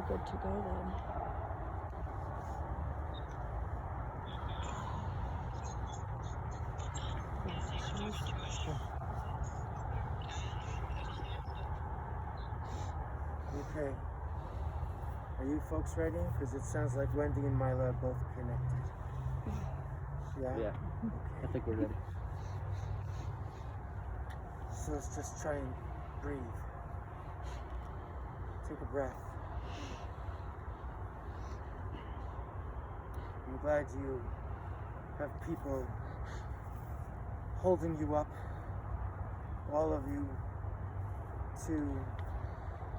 good to go then. Okay. Are you folks ready? Because it sounds like Wendy and Mila are both connected. Yeah? Yeah. I think we're ready. So let's just try and breathe. Take a breath. I'm glad you have people holding you up, all of you, to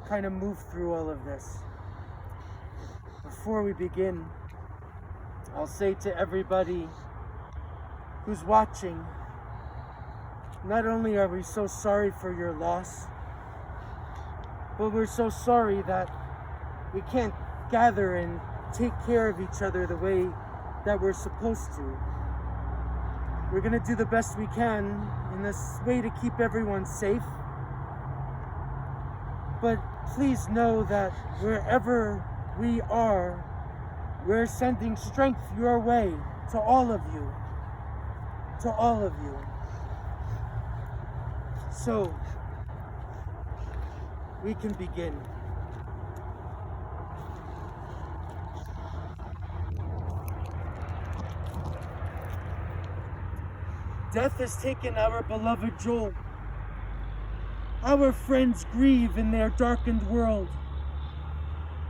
kind of move through all of this. Before we begin, I'll say to everybody who's watching, not only are we so sorry for your loss, but we're so sorry that we can't gather and take care of each other the way that we're supposed to. We're gonna do the best we can in this way to keep everyone safe. But please know that wherever we are, we're sending strength your way to all of you. To all of you. So, we can begin. Death has taken our beloved Joel. Our friends grieve in their darkened world.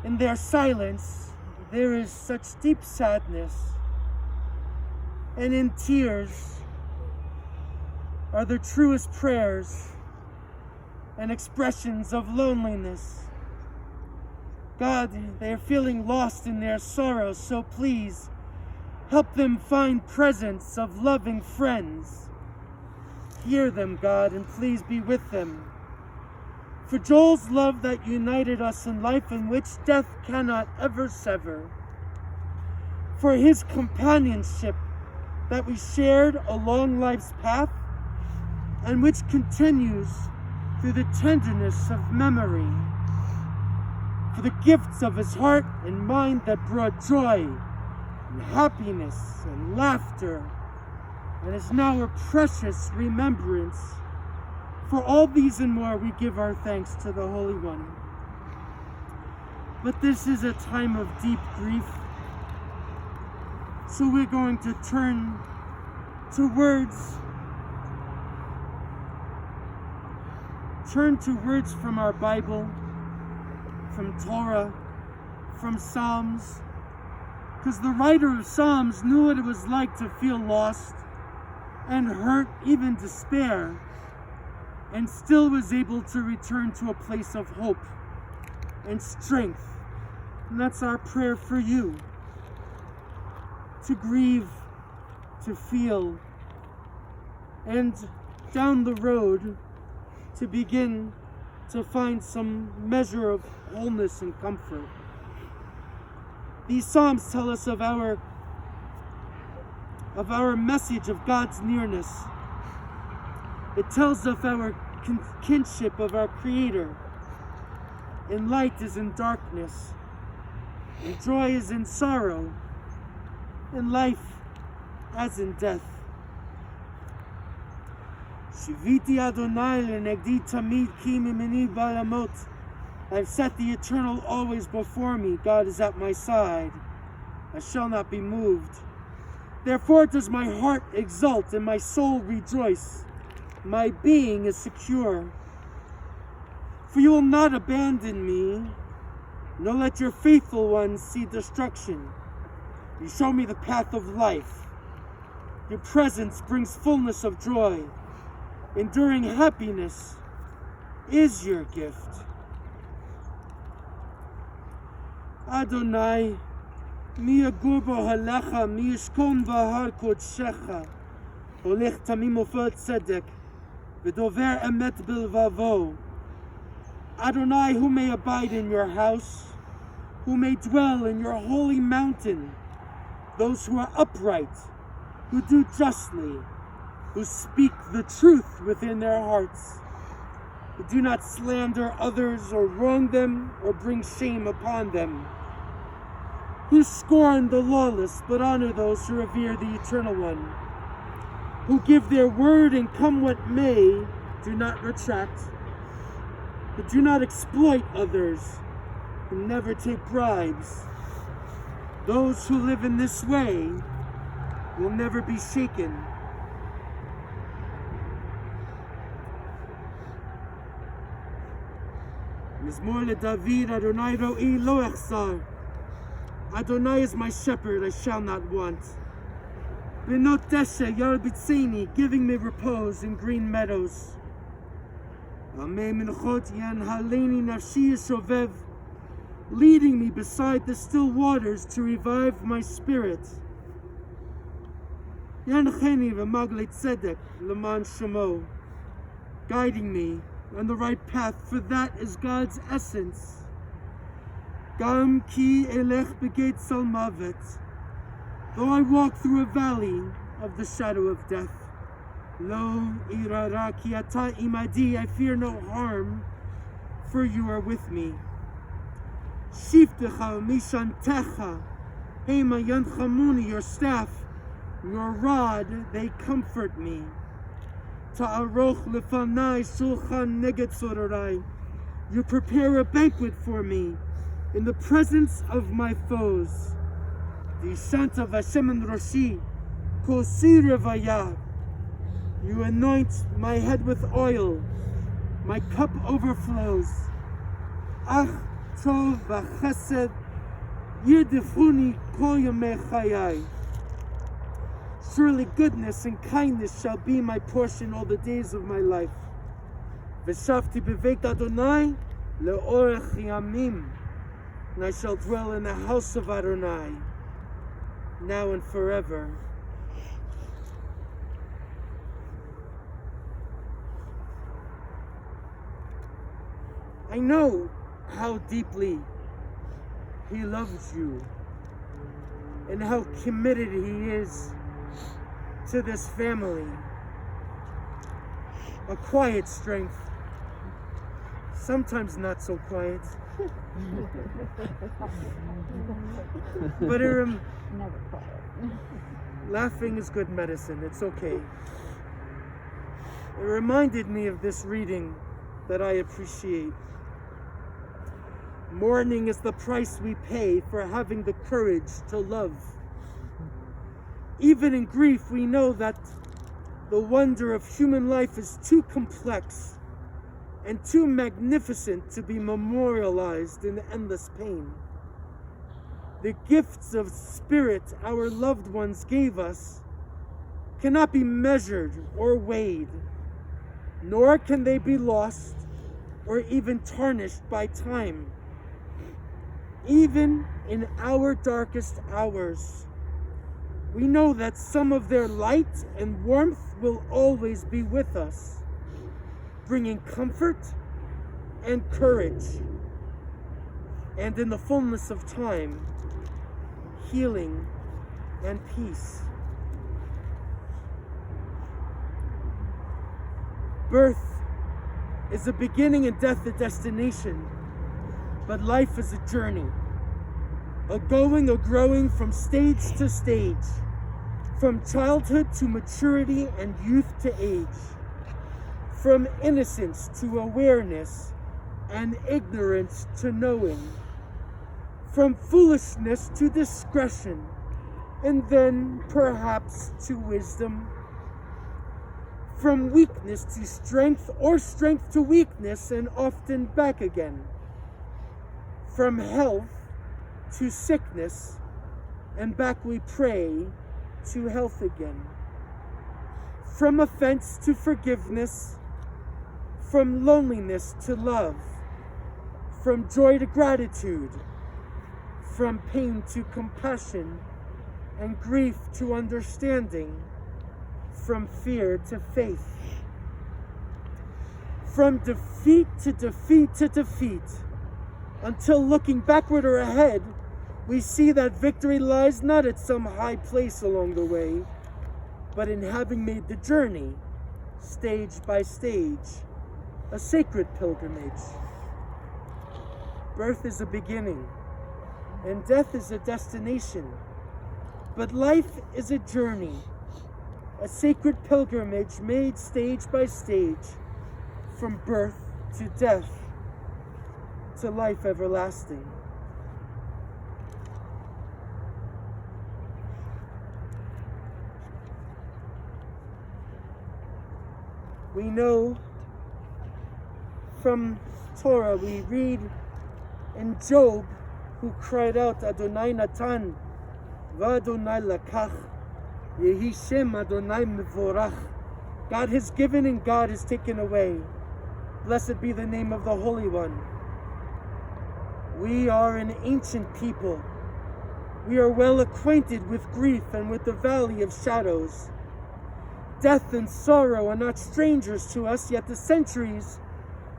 In their silence, there is such deep sadness. And in tears are the truest prayers and expressions of loneliness. God, they are feeling lost in their sorrow, so please help them find presence of loving friends. Hear them, God, and please be with them. For Joel's love that united us in life in which death cannot ever sever. For his companionship that we shared along life's path and which continues through the tenderness of memory. For the gifts of his heart and mind that brought joy and happiness and laughter and is now a precious remembrance. For all these and more, we give our thanks to the Holy One. But this is a time of deep grief, so we're going to turn to words. Turn to words from our Bible, from Torah, from Psalms, because the writer of Psalms knew what it was like to feel lost and hurt, even despair, and still was able to return to a place of hope and strength. And that's our prayer for you. To grieve, to feel, and down the road to begin to find some measure of wholeness and comfort. These Psalms tell us of our message of God's nearness. It tells of our kinship of our Creator. And light is in darkness, and joy is in sorrow, and life as in death. Shiviti Adonai lenegdi tamid ki mimeni balamot. I've set the eternal always before me. God is at my side. I shall not be moved. Therefore does my heart exult and my soul rejoice. My being is secure. For you will not abandon me, nor let your faithful ones see destruction. You show me the path of life. Your presence brings fullness of joy. Enduring happiness is your gift. Adonai, mi yagur b'ohalecha, mi yishkon b'har kodshecha, holech tamim ufel tzedek, v'dover emet bilvavo. Adonai, who may abide in your house, who may dwell in your holy mountain, those who are upright, who do justly, who speak the truth within their hearts. who do not slander others or wrong them or bring shame upon them, who scorn the lawless but honor those who revere the Eternal One, who give their word and come what may, do not retract, but do not exploit others, and never take bribes. Those who live in this way will never be shaken. Mizmor leDavid, Adonai ro'i lo echsar. Adonai is my shepherd, I shall not want. Benot deshe yarbitzeni, giving me repose in green meadows. Amei minchot yan haleni nafshi yishovev, leading me beside the still waters to revive my spirit. Yancheni v'magle tzedek leman shemo, guiding me on the right path, for that is God's essence. Gam ki elech begeit salmavet, though I walk through a valley of the shadow of death. Lo irara ki ata imadi, I fear no harm, for you are with me. Shiftecha mishantecha, hema yanchamuni, your staff, your rod, they comfort me. Ta'aroch lefanai shulchan neged sorarai, you prepare a banquet for me in the presence of my foes. Dishanta v'shemen roshi, kosi revaya, you anoint my head with oil, my cup overflows. Ach tov v'chesed yirtifuni kol yamei chayai. Surely goodness and kindness shall be my portion all the days of my life. V'shavti b'veit Adonai le'orech yamim, and I shall dwell in the house of Adonai, now and forever. I know how deeply He loves you and how committed He is to this family. A quiet strength, sometimes not so quiet. But Never quiet. laughing is good medicine, it's okay. It reminded me of this reading that I appreciate. Mourning is the price we pay for having the courage to love. Even in grief, we know that the wonder of human life is too complex and too magnificent to be memorialized in endless pain. The gifts of spirit our loved ones gave us cannot be measured or weighed, nor can they be lost or even tarnished by time. Even in our darkest hours, we know that some of their light and warmth will always be with us, bringing comfort and courage, and in the fullness of time, healing and peace. Birth is a beginning and death a destination, but life is a journey, a going, a growing from stage to stage, from childhood to maturity and youth to age, from innocence to awareness and ignorance to knowing, from foolishness to discretion, and then perhaps to wisdom, from weakness to strength or strength to weakness and often back again, from health to sickness and back we pray to health again, from offense to forgiveness, from loneliness to love, from joy to gratitude, from pain to compassion, and grief to understanding, from fear to faith, from defeat to defeat to defeat, until looking backward or ahead, we see that victory lies not at some high place along the way, but in having made the journey, stage by stage, a sacred pilgrimage. Birth is a beginning, and death is a destination. But life is a journey, a sacred pilgrimage made stage by stage, from birth to death to life everlasting. We know from Torah, we read in Job, who cried out, Adonai Natan, v'Adonai lakach, Yehi Shem Adonai mevorach. God has given and God has taken away. Blessed be the name of the Holy One. We are an ancient people. We are well acquainted with grief and with the valley of shadows. Death and sorrow are not strangers to us, yet the centuries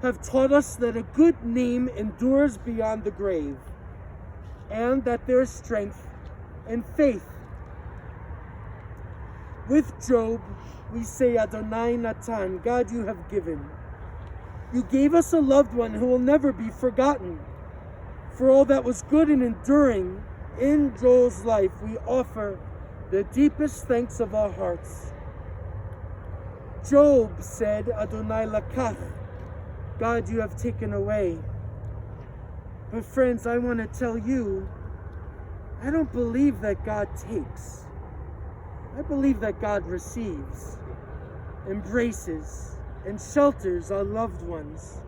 have taught us that a good name endures beyond the grave, and that there is strength and faith. With Job, we say, Adonai Natan, God, you have given. You gave us a loved one who will never be forgotten. For all that was good and enduring in Joel's life, we offer the deepest thanks of our hearts. Job said, Adonai lakach, God, you have taken away. But friends, I want to tell you, I don't believe that God takes. I believe that God receives, embraces, and shelters our loved ones.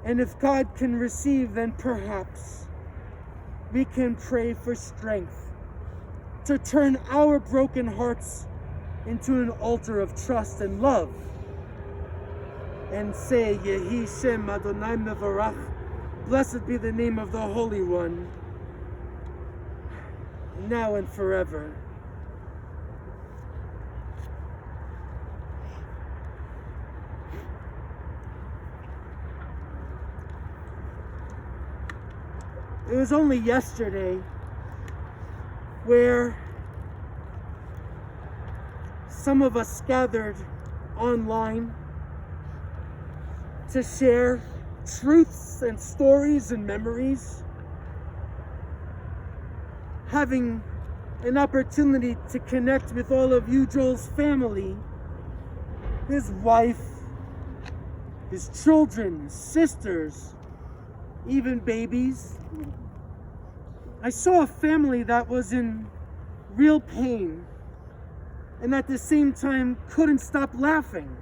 And if God can receive, then perhaps we can pray for strength to turn our broken hearts into an altar of trust and love, and say, Yehi Shem Adonai mevorach, blessed be the name of the Holy One, now and forever. It was only yesterday where some of us gathered online to share truths and stories and memories, having an opportunity to connect with all of you, Joel's family, his wife, his children, his sisters, even babies. I saw a family that was in real pain and at the same time couldn't stop laughing,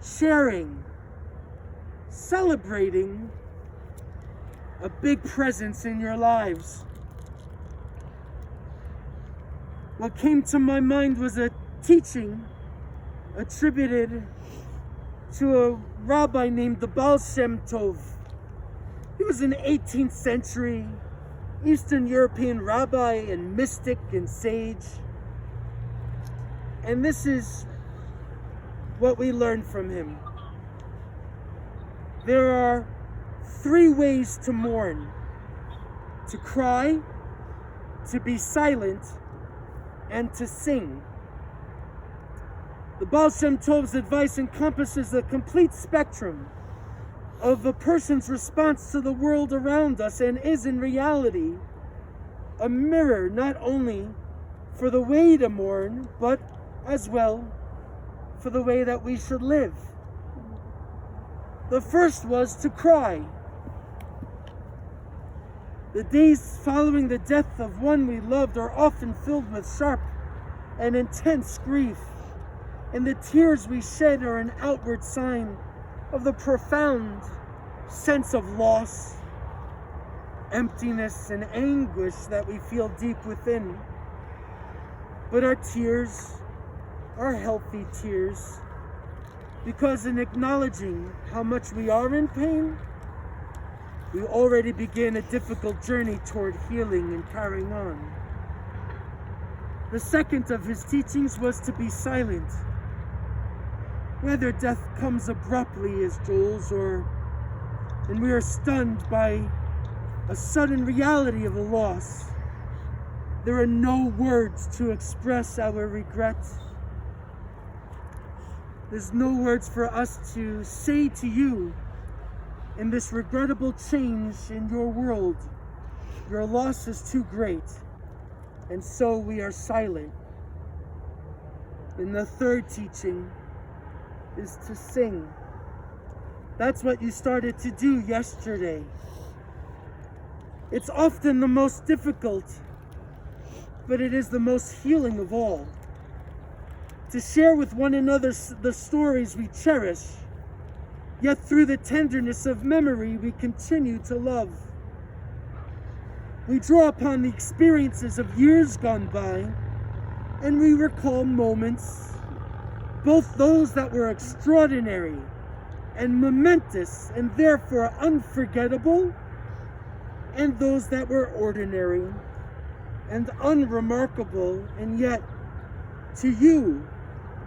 sharing, celebrating a big presence in your lives. What came to my mind was a teaching attributed to a rabbi named the Baal Shem Tov. He was an 18th century Eastern European rabbi and mystic and sage. And this is what we learn from him. There are 3 ways to mourn: to cry, to be silent, and to sing. The Baal Shem Tov's advice encompasses the complete spectrum of a person's response to the world around us, and is in reality a mirror not only for the way to mourn, but as well for the way that we should live. The first was to cry. The days following the death of one we loved are often filled with sharp and intense grief, and the tears we shed are an outward sign of the profound sense of loss, emptiness, and anguish that we feel deep within. But our tears are healthy tears, because in acknowledging how much we are in pain, we already begin a difficult journey toward healing and carrying on. The second of his teachings was to be silent. Whether death comes abruptly as Joel's, and we are stunned by a sudden reality of a loss, there are no words to express our regret. There's no words for us to say to you in this regrettable change in your world. Your loss is too great, and so we are silent. And the third teaching is to sing. That's what you started to do yesterday. It's often the most difficult, but it is the most healing of all. To share with one another the stories we cherish, yet through the tenderness of memory we continue to love. We draw upon the experiences of years gone by, and we recall moments, both those that were extraordinary and momentous and therefore unforgettable, and those that were ordinary and unremarkable, and yet, to you,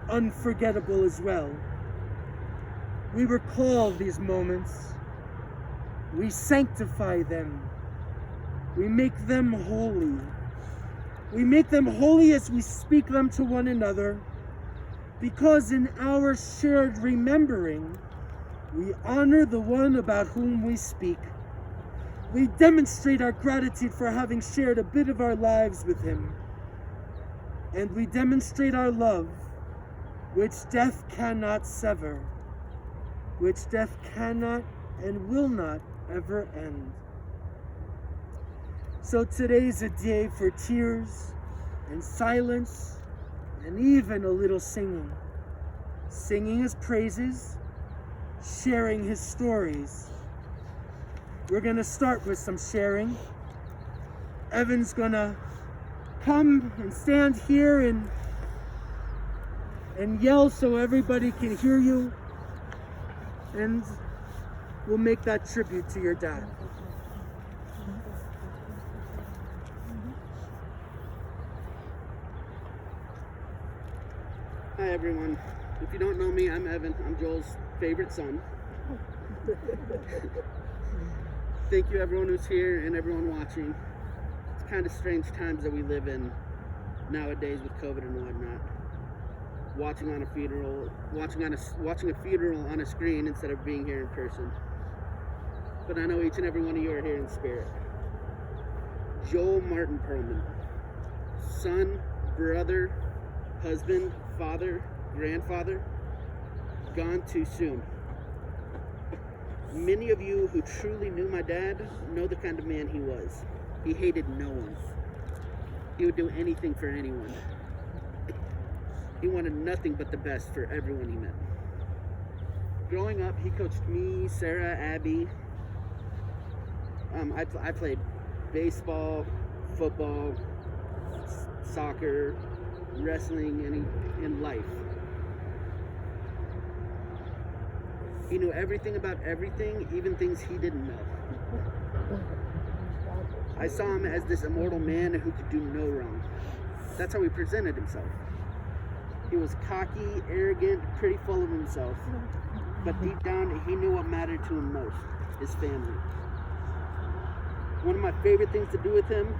unforgettable as well. We recall these moments. We sanctify them. We make them holy. We make them holy as we speak them to one another, because in our shared remembering, we honor the one about whom we speak. We demonstrate our gratitude for having shared a bit of our lives with him. And we demonstrate our love, which death cannot sever, which death cannot and will not ever end. So today's a day for tears and silence and even a little singing. Singing his praises, sharing his stories. We're gonna start with some sharing. Evan's gonna come and stand here and yell so everybody can hear you, and we'll make that tribute to your dad. Hi everyone. If you don't know me, I'm Evan. I'm Joel's favorite son. Thank you everyone who's here and everyone watching. It's kind of strange times that we live in nowadays with COVID and whatnot. Watching a funeral on a screen instead of being here in person. But I know each and every one of you are here in spirit. Joel Martin Perlman, son, brother, husband, father, grandfather, gone too soon. Many of you who truly knew my dad know the kind of man he was. He hated no one. He would do anything for anyone. He wanted nothing but the best for everyone he met. Growing up, he coached me, Sarah, Abby. I played baseball, football, soccer, wrestling, and life. He knew everything about everything, even things he didn't know. I saw him as this immortal man who could do no wrong. That's how he presented himself. He was cocky, arrogant, pretty full of himself. But deep down, he knew what mattered to him most, his family. One of my favorite things to do with him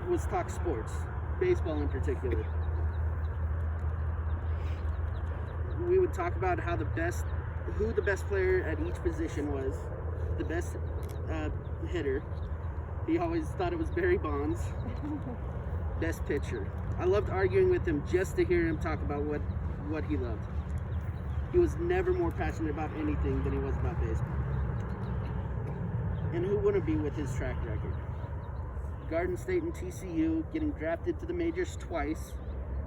was talk sports, baseball in particular. We would talk about who the best player at each position was, the best hitter. He always thought it was Barry Bonds. Best pitcher. I loved arguing with him just to hear him talk about what he loved. He was never more passionate about anything than he was about baseball. And who wouldn't be with his track record? Garden State and TCU, getting drafted to the majors twice,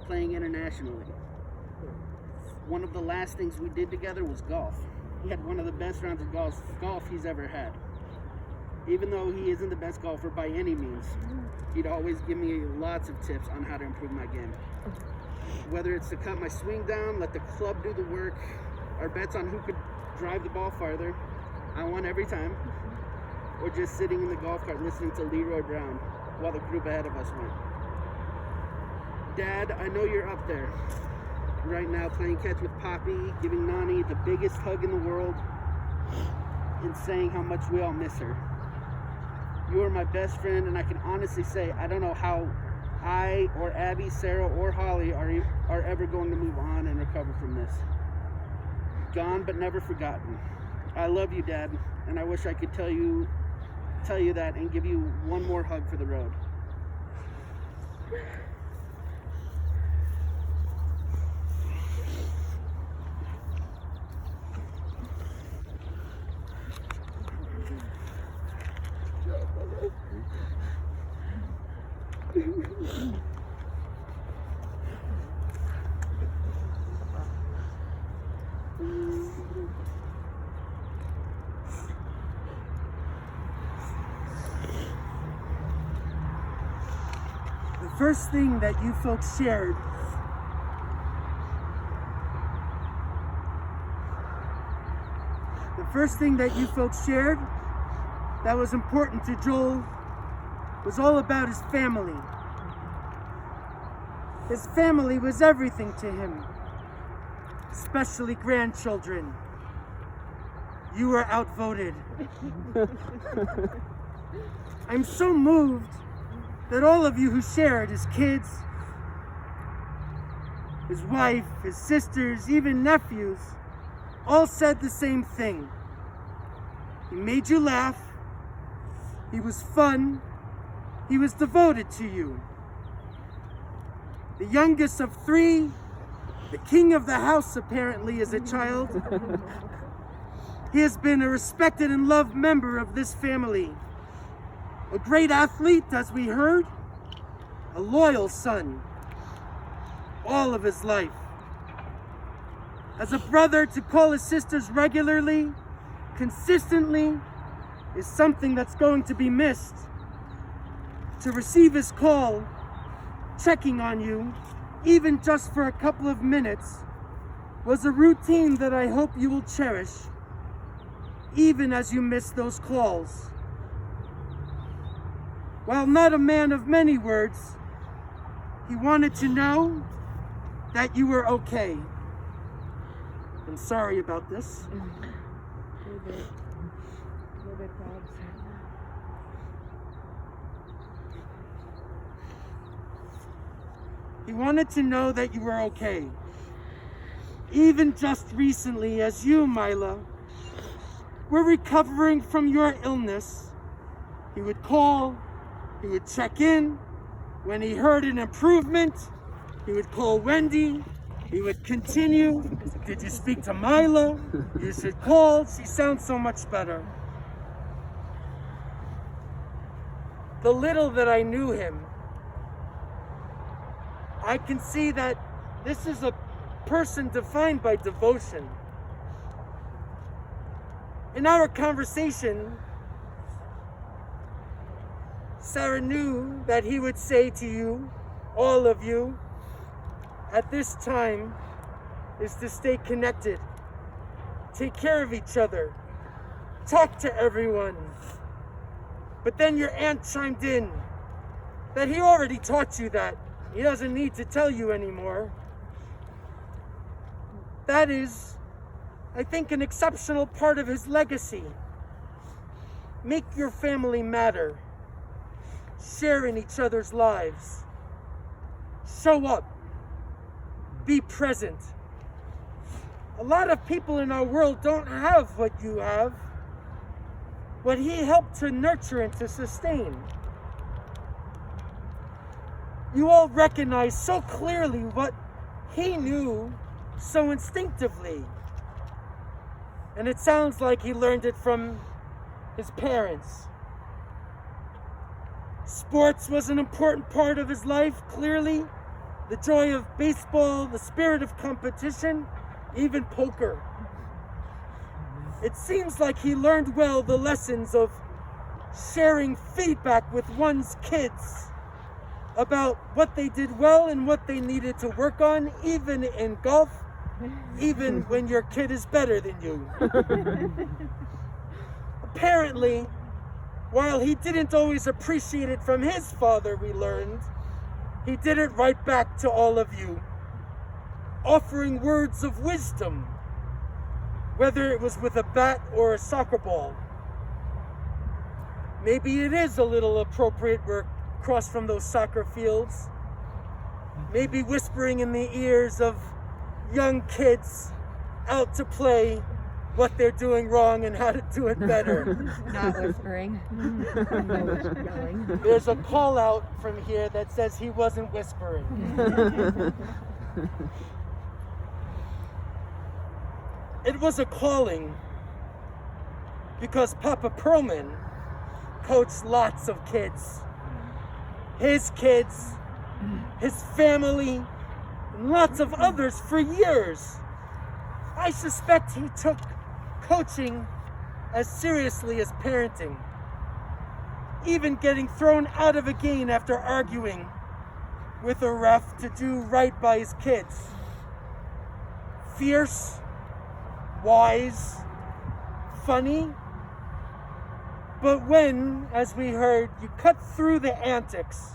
playing internationally. One of the last things we did together was golf. He had one of the best rounds of golf he's ever had. Even though he isn't the best golfer by any means, he'd always give me lots of tips on how to improve my game. Whether it's to cut my swing down, let the club do the work, or bets on who could drive the ball farther, I won every time, or just sitting in the golf cart listening to Leroy Brown while the group ahead of us went. Dad, I know you're up there right now playing catch with Poppy, giving Nani the biggest hug in the world, and saying how much we all miss her. You are my best friend, and I can honestly say I don't know how I or Abby, Sarah, or Holly are ever going to move on and recover from this. Gone but never forgotten. I love you, Dad, and I wish I could tell you that and give you one more hug for the road. The first thing that you folks shared that was important to Joel was all about his family. His family was everything to him, especially grandchildren. You were outvoted. I'm so moved that all of you who shared, his kids, his wife, his sisters, even nephews, all said the same thing. He made you laugh. He was fun. He was devoted to you. The youngest of three, the king of the house apparently as a child. He has been a respected and loved member of this family. A great athlete, as we heard. A loyal son. All of his life. As a brother, to call his sisters regularly, consistently, is something that's going to be missed. To receive his call, checking on you, even just for a couple of minutes, was a routine that I hope you will cherish, even as you miss those calls. While not a man of many words, he wanted to know that you were okay. I'm sorry about this. A little bit proud. He wanted to know that you were okay. Even just recently, as you, Mila, were recovering from your illness, he would call, he would check in. When he heard an improvement, he would call Wendy. He would continue. Did you speak to Mila? You should call. She sounds so much better. The little that I knew him, I can see that this is a person defined by devotion. In our conversation, Sarah knew that he would say to you, all of you, at this time, is to stay connected, take care of each other, talk to everyone. But then your aunt chimed in that he already taught you that. He doesn't need to tell you anymore. That is, I think, an exceptional part of his legacy. Make your family matter. Share in each other's lives. Show up. Be present. A lot of people in our world don't have what you have, what he helped to nurture and to sustain. You all recognize so clearly what he knew so instinctively. And it sounds like he learned it from his parents. Sports was an important part of his life, clearly. The joy of baseball, the spirit of competition, even poker. It seems like he learned well the lessons of sharing feedback with one's kids about what they did well and what they needed to work on, even in golf, even when your kid is better than you. Apparently, while he didn't always appreciate it from his father, we learned, he did it right back to all of you, offering words of wisdom, whether it was with a bat or a soccer ball. Maybe it is a little appropriate we're across from those soccer fields. Maybe whispering in the ears of young kids out to play what they're doing wrong and how to do it better. Not whispering. No whispering. There's a call out from here that says he wasn't whispering. It was a calling because Papa Perlman coached lots of kids. His kids, his family, and lots of others for years. I suspect he took coaching as seriously as parenting, even getting thrown out of a game after arguing with a ref to do right by his kids. Fierce, wise, funny, but when, as we heard, you cut through the antics,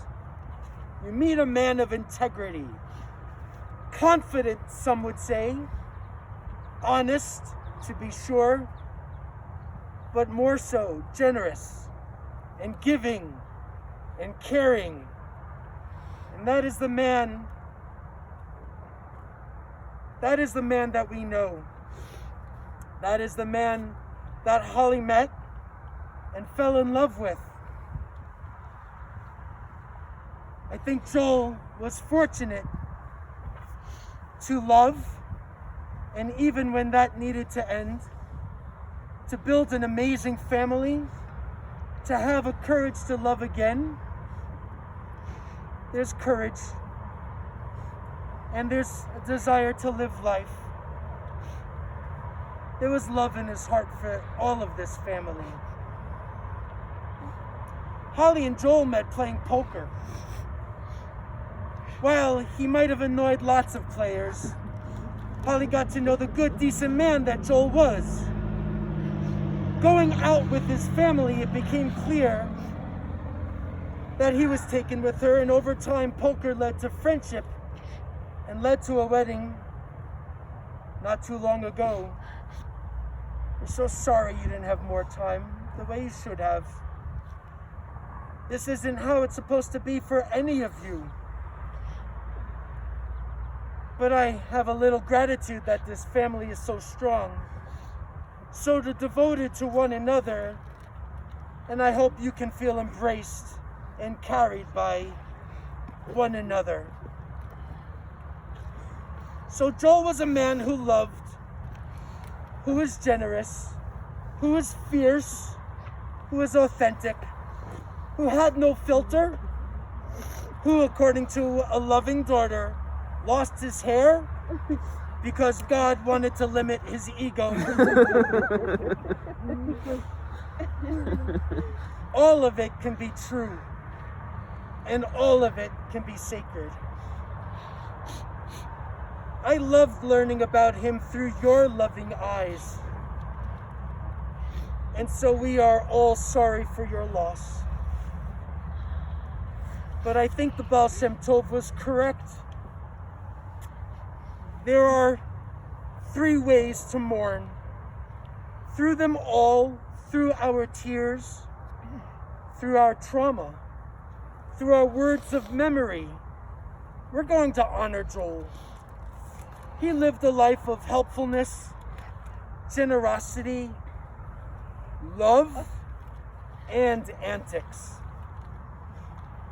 you meet a man of integrity, confident, some would say, honest, to be sure, but more so generous and giving and caring. And that is the man that we know. That is the man that Holly met and fell in love with. I think Joel was fortunate to love, and even when that needed to end, to build an amazing family, to have a courage to love again. There's courage, and there's a desire to live life. There was love in his heart for all of this family. Holly and Joel met playing poker. While he might have annoyed lots of players, Holly got to know the good, decent man that Joel was. Going out with his family, it became clear that he was taken with her, and over time, poker led to friendship and led to a wedding not too long ago. We're so sorry you didn't have more time, the way you should have. This isn't how it's supposed to be for any of you. But I have a little gratitude that this family is so strong, so devoted to one another, and I hope you can feel embraced and carried by one another. So Joel was a man who loved, who was generous, who was fierce, who was authentic, who had no filter, who, according to a loving daughter, lost his hair because God wanted to limit his ego. All of it can be true, and all of it can be sacred. I loved learning about him through your loving eyes. And so we are all sorry for your loss. But I think the Baal Shem Tov was correct. There are 3 ways to mourn. Through them all, through our tears, through our trauma, through our words of memory, we're going to honor Joel. He lived a life of helpfulness, generosity, love, and antics.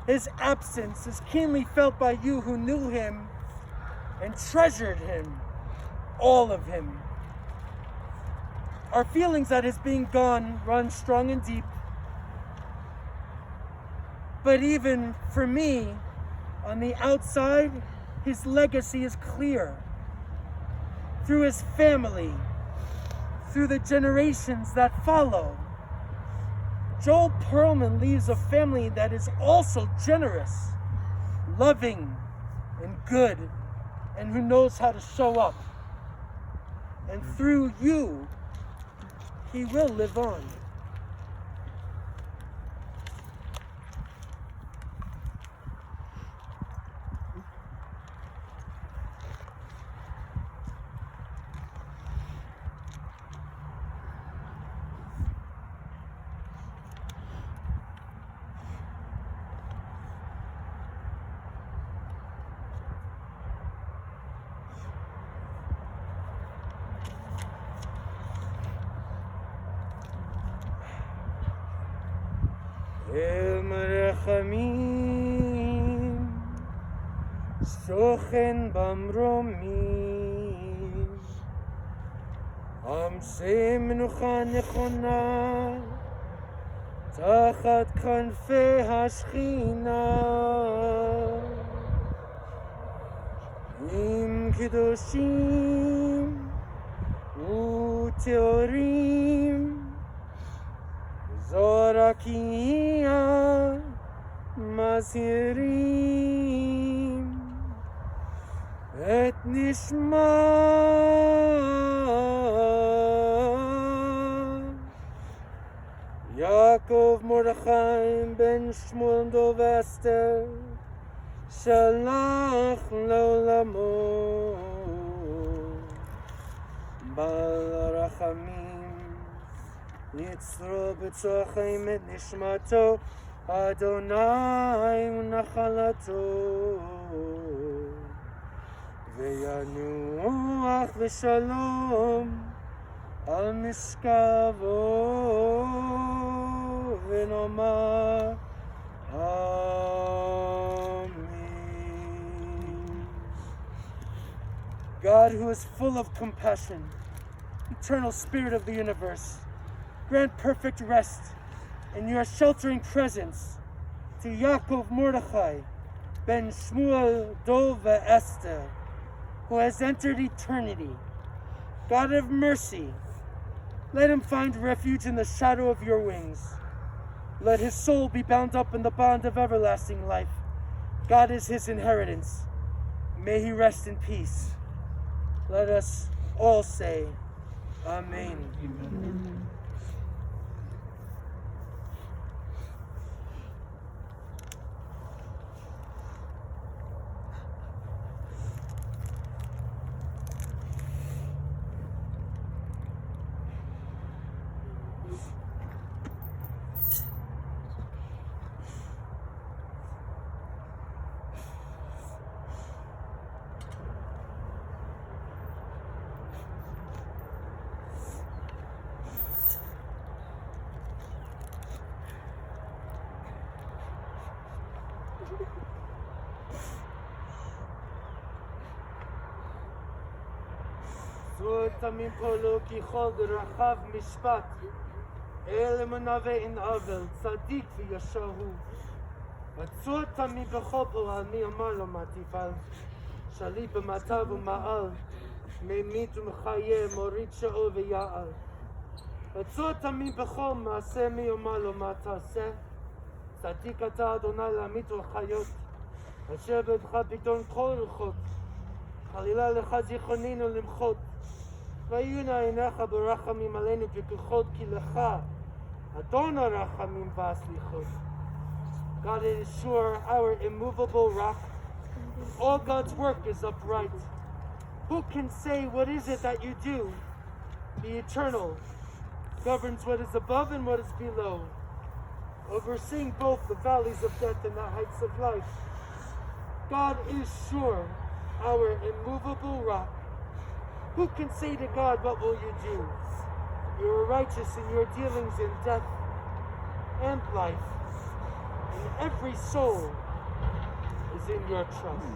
His absence is keenly felt by you who knew him and treasured him, all of him. Our feelings at his being gone run strong and deep. But even for me, on the outside, his legacy is clear. Through his family, through the generations that follow. Joel Perlman leaves a family that is also generous, loving, and good, and who knows how to show up. And through you, he will live on. El merachamim shochen bamromim Amsei menucha nechona tachat kanfei hashchina Im kedoshim uteorim zorakia mazhirim et nishma Yaakov Mordechai ben Shmuel Dov Esther Shalach לעולמו בעל הרחמים יצרו בצוחים את נשמתו אדוני ונחלתו וינוח בשלום על משכבו ונאמר God, who is full of compassion, eternal spirit of the universe, grant perfect rest in your sheltering presence to Yaakov Mordechai ben Shmuel Dov Esther, who has entered eternity. God of mercy, let him find refuge in the shadow of your wings. Let his soul be bound up in the bond of everlasting life. God is his inheritance. May he rest in peace. Let us all say, Amen. Amen. תמים פולו כי כל דרכיו משפט אל מנווה אין עוול צדיק וישר הוא עצור תמים בכל פועל מי אמר לו מה תפעל שלי במטר ומעל ממית ומחיה מוריד שאול ויעל עצור תמים בכל מעשה מי אמר לו מה תעשה צדיק אתה אדוני להמית ולחיות אשר בידך פתרון כל רוחות חלילה לך זיכרוננו למחות ויהיו עיניך ברחמים עלינו פיקוחות כי לך אדון הרחמים והסליחות. God is sure our immovable rock. All God's work is upright. Who can say what is it that you do? The eternal governs what is above and what is below, overseeing both the valleys of death and the heights of life. God is sure our immovable rock. Who can say to God, what will you do? You are righteous in your dealings in death and life, and every soul is in your trust.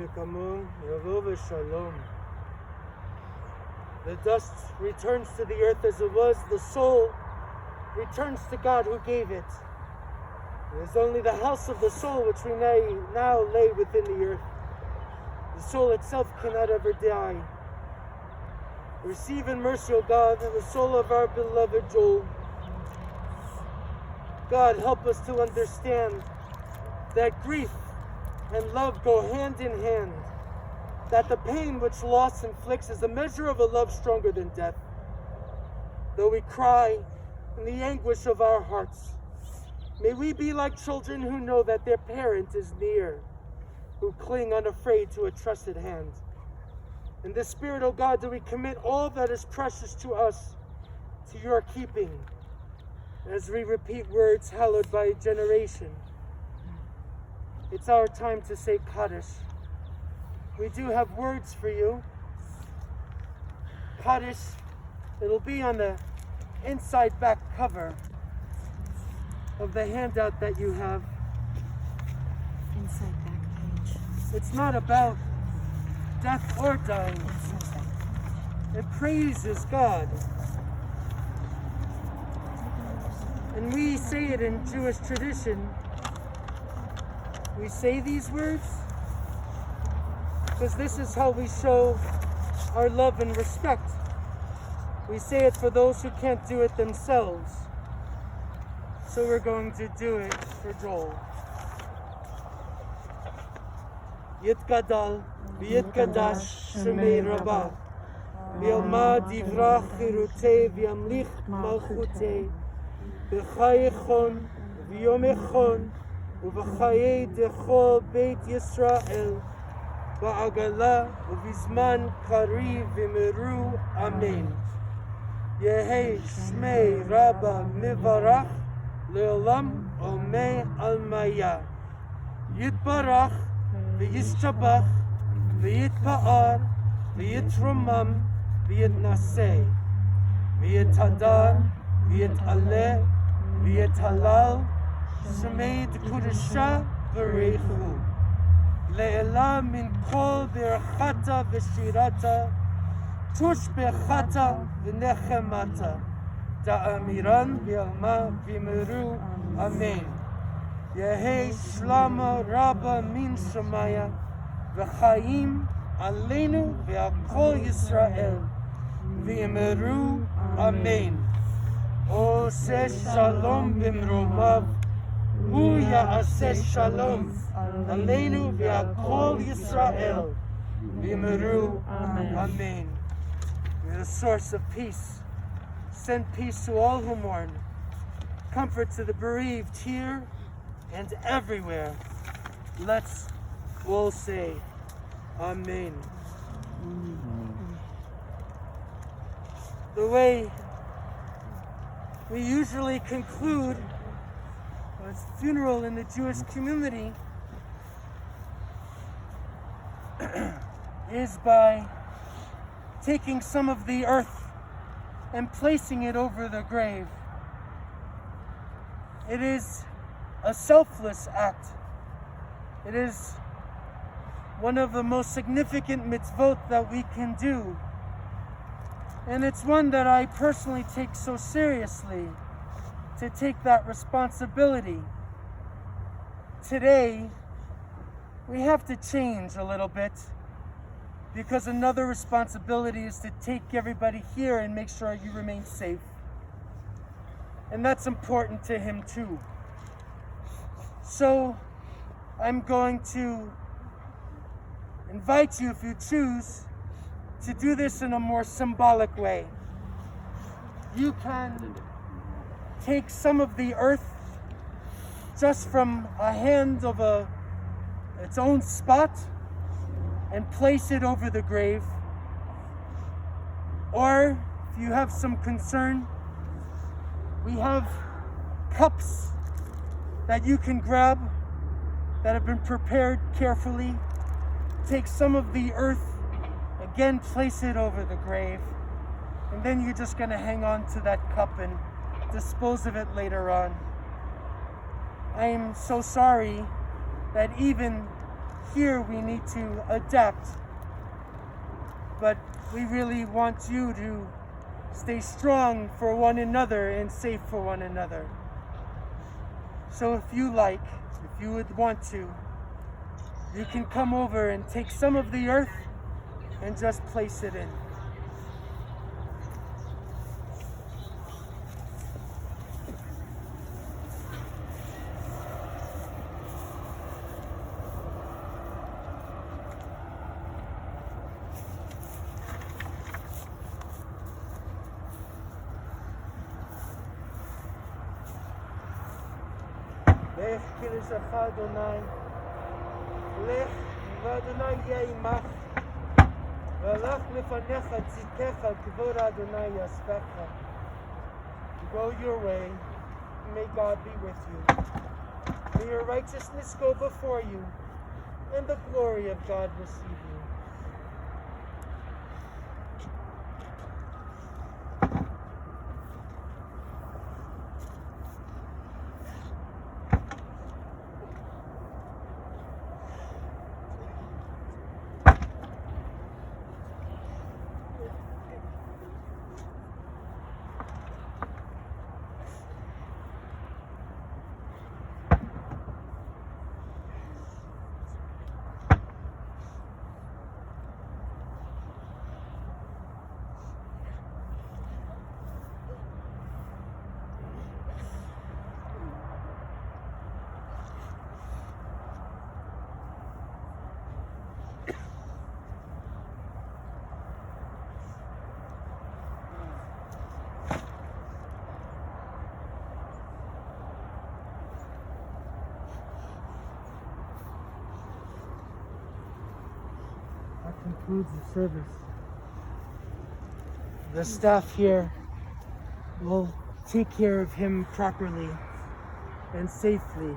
Mikamu, Yavova Shalom. The dust returns to the earth as it was. The soul returns to God who gave it. It is only the house of the soul which we now lay within the earth. The soul itself cannot ever die. Receive in mercy, O God, the soul of our beloved Joel. God, help us to understand that grief and love go hand in hand, that the pain which loss inflicts is a measure of a love stronger than death. Though we cry in the anguish of our hearts, may we be like children who know that their parent is near, who cling unafraid to a trusted hand. In this spirit, O God, do we commit all that is precious to us to your keeping, as we repeat words hallowed by generation. It's our time to say Kaddish. We do have words for you. Kaddish, it'll be on the inside back cover of the handout that you have. Inside back page. It's not about death or dying. Inside back page. It praises God. And we say it in Jewish tradition. We say these words because this is how we show our love and respect. We say it for those who can't do it themselves. So we're going to do it for Joel. Yitgadal, v'yitgadash shemei rabah, v'yalma divrach chirutei v'yamlich malchutei, b'chayechon v'yomechon, ובחיי דכל בית ישראל, בעגלה ובזמן קריב ומרו אמן. יהי שמי רבה מברך לעולם עולמי עלמיה. יתברך וישתבח ויתפאר ויתרומם ויתנשא ויתהדר ויתעלה ויתהלל שמי דקודשה בריחו, לעילה מן כל ברכתה ושירתה, תושבחתה ונחמתה, דאמירן בעלמה ומרו אמן. יהי שלמה רבה מן שמיה, וחיים עלינו ועל כל ישראל, ואמרו אמן. עושה שלום במרומיו, הוא יעשה שלום עלינו ועל כל ישראל, ואמרו amen. You're the source of peace. Send peace to all who mourn, comfort to the bereaved here and everywhere. Let's all say amen. The way we usually conclude a funeral in the Jewish community is by taking some of the earth and placing it over the grave. It is a selfless act. It is one of the most significant mitzvot that we can do. And it's one that I personally take so seriously, to take that responsibility. Today, we have to change a little bit, because another responsibility is to take everybody here and make sure you remain safe. And that's important to him too. So I'm going to invite you, if you choose, to do this in a more symbolic way. You can take some of the earth just from a hand of its own spot and place it over the grave. Or if you have some concern, we have cups that you can grab that have been prepared carefully. Take some of the earth, again place it over the grave, and then you're just going to hang on to that cup and dispose of it later on. I am so sorry that even here we need to adapt, but we really want you to stay strong for one another and safe for one another. So if you would want to, you can come over and take some of the earth and just place it in. Lech Kirisacha Adonai, Lech v'Adonai yeh imach, v'alach lefanecha tzidkecha k'vod Adonai yaspecha. Go your way, may God be with you. May your righteousness go before you, and the glory of God receive you. That concludes the service. The staff here will take care of him properly and safely.